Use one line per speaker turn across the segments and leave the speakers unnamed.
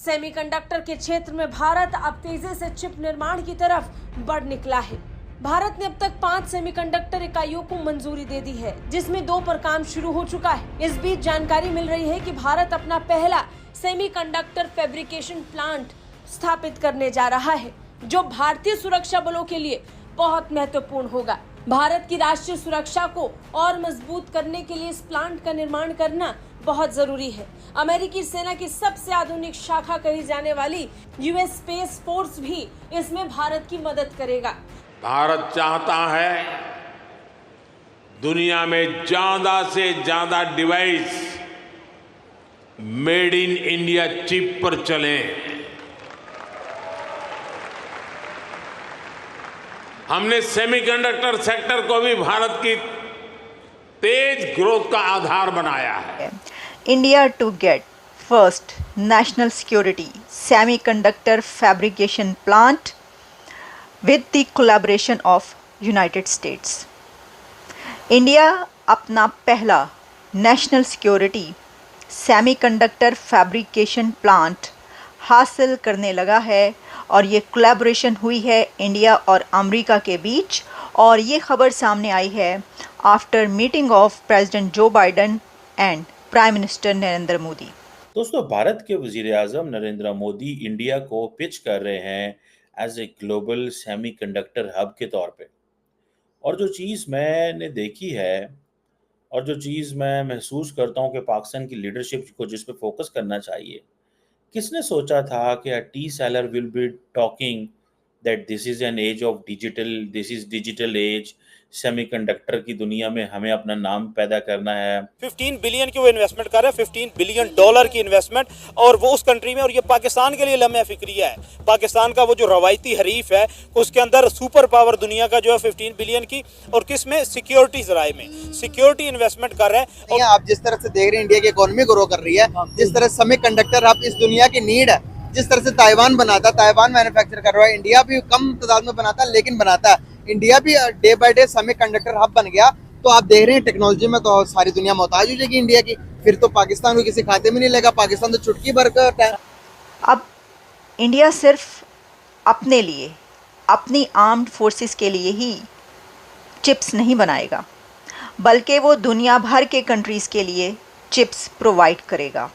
Semiconductor के क्षेत्र में भारत अब तेजी से चिप निर्माण की तरफ बढ़ निकला है। भारत ने अब तक 5 सेमीकंडक्टर इकाइयों को मंजूरी दे दी है, जिसमें 2 पर काम शुरू हो चुका है। इस बीच जानकारी मिल रही है कि भारत अपना पहला सेमीकंडक्टर फैब्रिकेशन प्लांट स्थापित करने जा रहा है, जो भारतीय सुरक्षा बलों के लिए बहुत महत्वपूर्ण होगा। भारत की राष्ट्रीय सुरक्षा को और मजबूत करने के लिए इस प्लांट का निर्माण करना बहुत जरूरी है। अमेरिकी सेना की सबसे आधुनिक शाखा कही जाने वाली यूएस स्पेस फोर्स भी इसमें भारत की मदद करेगा।
भारत चाहता है दुनिया में ज्यादा से ज्यादा device made in India chip पर चलें। हमने सेमीकंडक्टर सेक्टर को भी भारत की तेज ग्रोथ का आधार बनाया है।
India to get first national security semiconductor fabrication plant with the collaboration of United States. India अपना पहला national security semiconductor fabrication plant हासिल करने लगा है और ये कोलैबोरेशन हुई है इंडिया और अमेरिका के बीच, और ये खबर सामने आई है after meeting of president Joe Biden and prime minister Narendra Modi.
दोस्तों, भारत के वजीर-ए-आज़म नरेंद्र मोदी इंडिया को पिच कर रहे हैं as a global semiconductor hub के तौर पे। और जो चीज़ मैंने देखी है और जो चीज़ मैं महसूस करता हूँ कि पाकिस्तान की लीडरशिप को जिस पे फोकस करना चाहिए, किसने सोचा था कि a tea seller will be talking that this is an age of digital, this is digital age, semiconductor की दुनिया में हमें अपना नाम पैदा करना है।
15 बिलियन की वो इन्वेस्टमेंट कर रहा है, $15 बिलियन की इन्वेस्टमेंट, और वो उस कंट्री में, और ये पाकिस्तान के लिए लम्हे फिक्रिया है। पाकिस्तान का वो जो रवायती हरीफ है, उसके अंदर सुपर पावर दुनिया का जो है 15 बिलियन की, और किस में, सिक्योरिटी जराए में सिक्योरिटी इन्वेस्टमेंट कर रहा है।
और आप जिस तरह से देख रहे हैं इंडिया की इकोनॉमी ग्रो कर रही है, जिस तरह सेमीकंडक्टर हब इस दुनिया की नीड है, जिस तरह से ताइवान बनाता, ताइवान मैन्युफैक्चर कर रहा है, इंडिया भी कम तादाद में बनाता है लेकिन बनाता है। इंडिया भी day by day semiconductor hub बन गया, तो आप देख रहे हैं टेक्नोलॉजी में तो सारी दुनिया मोहताज हो जाएगी इंडिया की। फिर तो पाकिस्तान को किसी खाते में नहीं लेगा, पाकिस्तान तो चुटकी भर कर है।
अब इंडिया सिर्फ अपने लिए, अपनी आर्म्ड फोर्सेस के लिए ही चिप्स नहीं बनाएगा, बल्कि वो दुनिया भर के कंट्रीज़ के लिए चिप्स प्रोवाइड करेगा।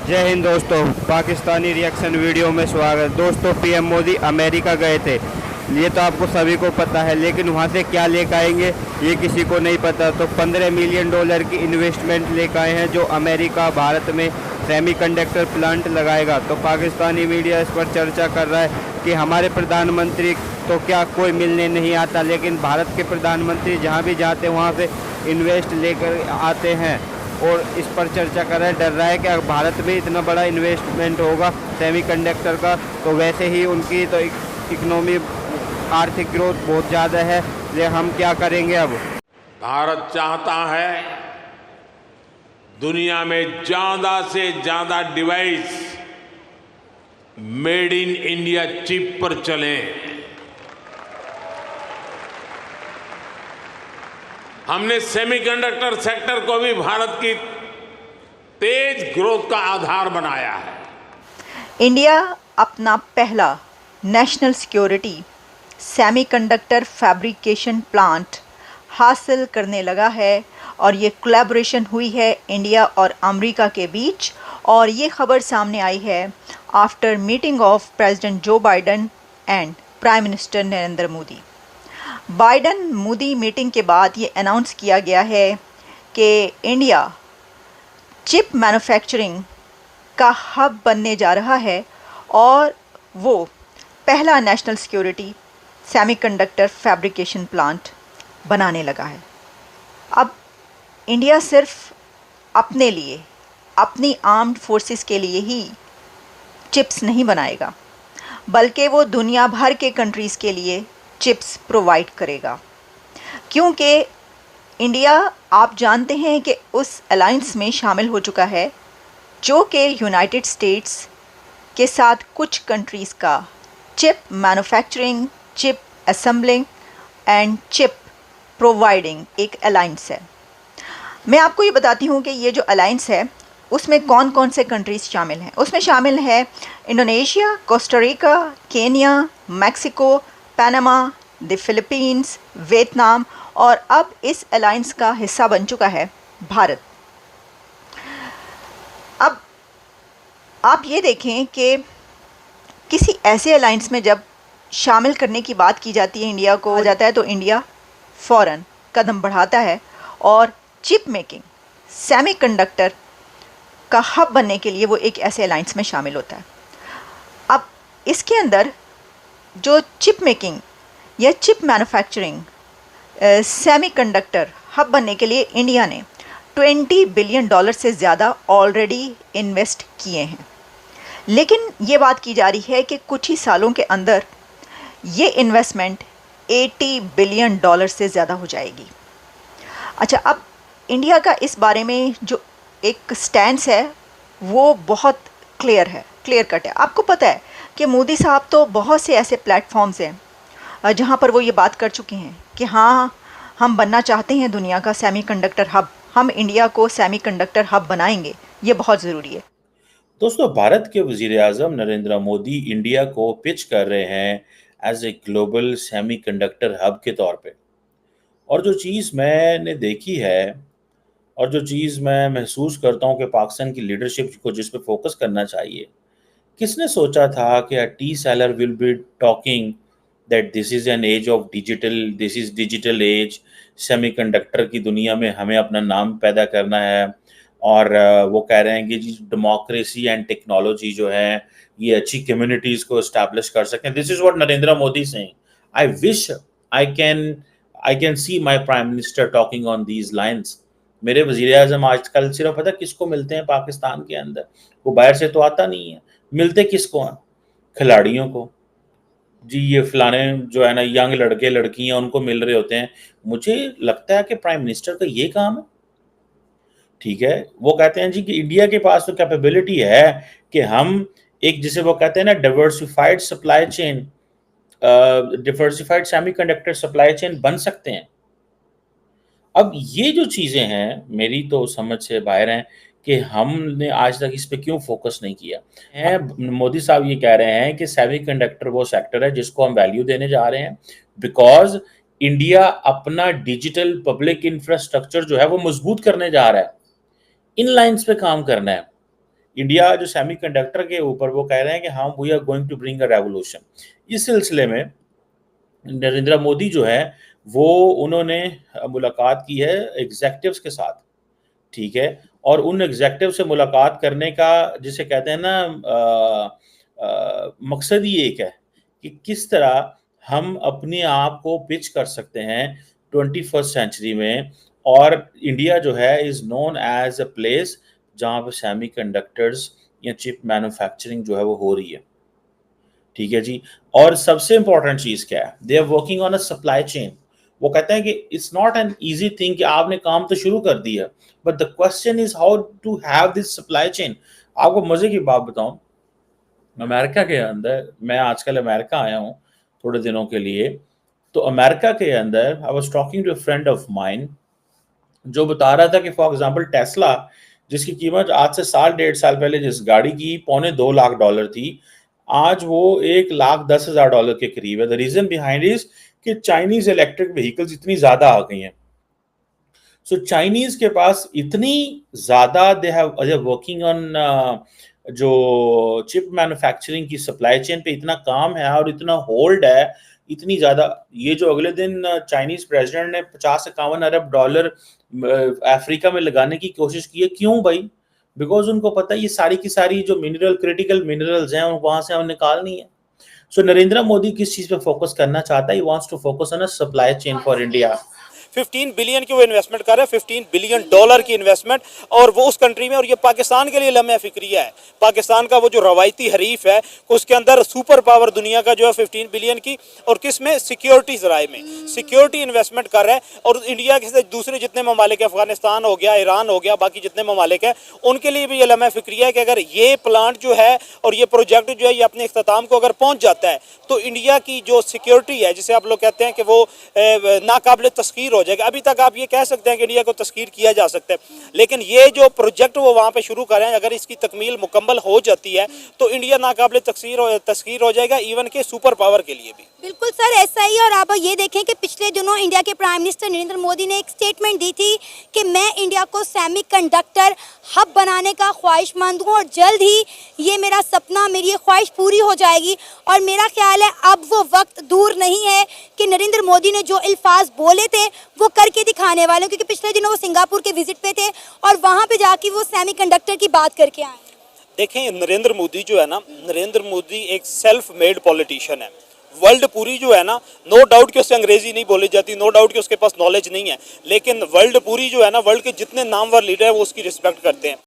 जय हिंद दोस्तों, पाकिस्तानी रिएक्शन वीडियो में स्वागत। दोस्तों, पीएम मोदी अमेरिका गए थे, ये तो आपको सभी को पता है, लेकिन वहाँ से क्या लेकर आएंगे ये किसी को नहीं पता। तो $15 मिलियन की इन्वेस्टमेंट लेकर आए हैं, जो अमेरिका भारत में सेमीकंडक्टर प्लांट लगाएगा। तो पाकिस्तानी मीडिया इस पर चर्चा कर रहा है कि हमारे प्रधानमंत्री तो क्या कोई मिलने नहीं आता, लेकिन भारत के प्रधानमंत्री जहाँ भी जाते हैं वहाँ से इन्वेस्ट लेकर आते हैं, और इस पर चर्चा कर रहा है। डर रहा है कि भारत में इतना बड़ा इन्वेस्टमेंट होगा सेमीकंडक्टर का, तो वैसे ही उनकी तो इकोनॉमी, आर्थिक ग्रोथ बहुत ज़्यादा है, ये हम क्या करेंगे अब।
भारत चाहता है दुनिया में ज्यादा से ज्यादा device made in India chip पर चलें। हमने सेमीकंडक्टर सेक्टर को भी भारत की तेज ग्रोथ का आधार बनाया है।
इंडिया अपना पहला national security semiconductor fabrication plant हासिल करने लगा है, और ये कोलैबोरेशन हुई है इंडिया और अमेरिका के बीच, और ये खबर सामने आई है after meeting of president Joe Biden and prime minister Narendra Modi. Biden Modi meeting के बाद ये अनाउंस किया गया है कि इंडिया चिप मैन्युफैक्चरिंग का हब बनने जा रहा है, और वो पहला national security semiconductor fabrication plant बनाने लगा है। अब इंडिया सिर्फ अपने लिए, अपनी आर्म्ड फोर्सेस के लिए ही चिप्स नहीं बनाएगा, बल्कि वो दुनिया भर के कंट्रीज़ के लिए चिप्स प्रोवाइड करेगा, क्योंकि इंडिया, आप जानते हैं कि उस अलायंस में शामिल हो चुका है जो कि यूनाइटेड स्टेट्स के साथ कुछ कंट्रीज़ का chip manufacturing, chip assembling and chip providing एक अलायंस है। मैं आपको ये बताती हूँ कि ये जो अलायंस है उसमें कौन कौन से कंट्रीज़ शामिल हैं? उसमें शामिल है Indonesia, Costa Rica, Kenya, Mexico, Panama, the Philippines, Vietnam और अब इस अलायंस का हिस्सा बन चुका है भारत। अब आप ये देखें कि किसी ऐसे अलायंस में जब शामिल करने की बात की जाती है, इंडिया को आ जाता है, तो इंडिया फ़ौरन कदम बढ़ाता है और चिप मेकिंग, सेमीकंडक्टर का हब बनने के लिए वो एक ऐसे अलायंस में शामिल होता है। अब इसके अंदर जो चिप मेकिंग या चिप मैन्युफैक्चरिंग, सेमीकंडक्टर हब बनने के लिए इंडिया ने $20 बिलियन से ज़्यादा ऑलरेडी इन्वेस्ट किए हैं। लेकिन ये बात की जा रही है कि कुछ ही सालों के अंदर ये इन्वेस्टमेंट $80 बिलियन से ज़्यादा हो जाएगी। अच्छा, अब इंडिया का इस बारे में जो एक स्टैंड है वो बहुत क्लियर कट है। आपको पता है कि मोदी साहब तो बहुत से ऐसे प्लेटफॉर्म्स हैं जहाँ पर वो ये बात कर चुके हैं कि हाँ, हम बनना चाहते हैं दुनिया का सेमीकंडक्टर हब, हम इंडिया को सेमीकंडक्टर हब बनाएंगे, ये बहुत ज़रूरी है।
दोस्तों, भारत के वज़ीर-ए-आज़म नरेंद्र मोदी इंडिया को पिच कर रहे हैं as a global semiconductor hub के तौर पे। और जो चीज़ मैंने देखी है और जो चीज़ मैं महसूस करता हूँ कि पाकिस्तान की लीडरशिप को जिस पे फोकस करना चाहिए, किसने सोचा था कि a tea seller will be talking that this is an age of digital, this is digital age, semiconductor की दुनिया में हमें अपना नाम पैदा करना है। और वो कह रहे हैं कि जी डेमोक्रेसी एंड टेक्नोलॉजी जो है ये अच्छी कम्युनिटीज़ को एस्टैब्लिश कर सकें। This is what Narendra Modi saying. I wish I can see my prime minister talking on these lines. मेरे वज़ीर-ए-आज़म आजकल सिर्फ पता किसको मिलते हैं पाकिस्तान के अंदर? वो बाहर से तो आता नहीं है। मिलते किसको हैं? खिलाड़ियों को। जी ये फलाने जो है ना यंग लड़के लड़कियां उनको मिल रहे होते हैं। मुझे लगता है कि प्राइम मिनिस्टर का ये काम है। ठीक है, वो कहते हैं जी कि इंडिया के पास तो कैपेबिलिटी है कि हम एक, जिसे वो कहते हैं ना, diversified supply chain, diversified semiconductor supply chain बन सकते हैं। अब ये जो चीज़ें हैं मेरी तो समझ से बाहर हैं कि हमने आज तक इस पे क्यों फोकस नहीं किया है। मोदी साहब ये कह रहे हैं कि सेमीकंडक्टर वो सेक्टर है जिसको हम वैल्यू देने जा रहे हैं, बिकॉज इंडिया अपना डिजिटल पब्लिक इंफ्रास्ट्रक्चर जो है वो मजबूत करने जा रहा है, इन लाइन्स पे काम करना है। इंडिया जो सेमीकंडक्टर के ऊपर वो कह रहे हैं कि हाँ, we are going to bring a revolution. इस सिलसिले में नरेंद्र मोदी जो है वो उन्होंने मुलाकात की है एग्जेक्टिव्स के साथ, ठीक है। और उन एग्जेक्टिव से मुलाकात करने का जिसे कहते हैं ना मकसद ही एक है कि किस तरह हम अपने आप को पिच कर सकते हैं 21st सेंचुरी में। और इंडिया जो है is known as a place जहाँ पे सेमीकंडक्टर्स या चिप मैन्युफैक्चरिंग जो है वो हो रही है, ठीक है जी। और सबसे इंपॉर्टेंट चीज़ क्या है? They are working on a supply chain. वो कहते हैं कि it's not an easy thing कि आपने काम तो शुरू कर दिया, but the question is how to have this supply chain. आपको मजे की बात बताऊं, अमेरिका के अंदर, मैं आजकल अमेरिका आया हूं थोड़े दिनों के लिए, तो अमेरिका के अंदर I was talking to a friend of mine जो बता रहा था कि फॉर एग्जांपल टेस्ला, जिसकी कीमत आज से साल 1.5 साल पहले जिस गाड़ी की $2.25 लाख थी, आज वो $1,10,000 के करीब है। द रीजन बिहाइंड इज कि चाइनीज इलेक्ट्रिक व्हीकल्स इतनी ज्यादा आ गई हैं। सो चाइनीज के पास इतनी ज्यादा दे हैव वर्किंग ऑन जो चिप मैन्युफैक्चरिंग की सप्लाई चेन पे इतना काम है और इतना होल्ड है, इतनी ज्यादा। ये जो अगले दिन चाइनीज प्रेसिडेंट ने 50-51 अरब डॉलर अफ्रीका में लगाने की कोशिश की है। क्यों भाई? बिकॉज उनको पता है ये सारी की सारी जो क्रिटिकल मिनरल्स हैं वहां से हमें निकालनी है। सो नरेंद्र मोदी किस चीज पे फोकस करना चाहता है? He wants to focus on a supply chain for India.
15 billion की वो इन्वेस्टमेंट कर रहा है, $15 बिलियन की इन्वेस्टमेंट, और वो उस कंट्री में, और ये पाकिस्तान के लिए लम्हे फिक्रिया है। पाकिस्तान का वो जो रवायती हरीफ है उसके अंदर सुपर पावर दुनिया का जो है 15 बिलियन की, और किस में? सिक्योरिटी ज़राए में सिक्योरिटी इन्वेस्टमेंट कर रहा है। और इंडिया के दूसरे जितने ममालिक है, अफगानिस्तान हो गया, ईरान हो गया, बाकी जितने ममालिक हैं उनके लिए भी ये लम्हा फिक्रिया है कि अगर ये प्लांट जो है और ये प्रोजेक्ट जो है ये अपने इख्तिताम को अगर पहुँच जाता है तो इंडिया की जो सिक्योरिटी है, जिसे आप लोग कहते हैं कि वो नाकाबिल तस्खीर हो जाएगा। अभी तक आप ये कह सकते हैं कि इंडिया को तस्कीर किया जा सकता है, लेकिन ये जो प्रोजेक्ट वो वहाँ पे शुरू कर रहे हैं, अगर इसकी तकमील मुकम्मल हो जाती है तो इंडिया नाकाबिले तस्कीर हो जाएगा, इवन के सुपर पावर के लिए भी।
बिल्कुल सर, ऐसा ही। और आप ये देखें कि पिछले दिनों इंडिया के प्राइम मिनिस्टर नरेंद्र मोदी ने एक स्टेटमेंट दी थी कि मैं इंडिया को सेमीकंडक्टर हब बनाने का ख्वाहिशमंद हूँ और जल्द ही ये मेरा सपना, मेरी ये ख्वाहिश पूरी हो जाएगी। और मेरा ख्याल है अब वो वक्त दूर नहीं है कि नरेंद्र मोदी ने जो अल्फाज बोले थे वो करके दिखाने वाले, क्योंकि पिछले दिनों वो सिंगापुर के विजिट पे थे और वहाँ पे जाके वो सेमीकंडक्टर की बात करके आए।
देखें, नरेंद्र मोदी जो है ना, नरेंद्र मोदी एक सेल्फ मेड पॉलिटिशियन है। वर्ल्ड पूरी जो है ना, नो डाउट कि उससे अंग्रेजी नहीं बोली जाती, नो डाउट कि उसके पास नॉलेज नहीं है, लेकिन वर्ल्ड पूरी जो है ना, वर्ल्ड के जितने नामवर लीडर हैं वो उसकी रिस्पेक्ट करते हैं।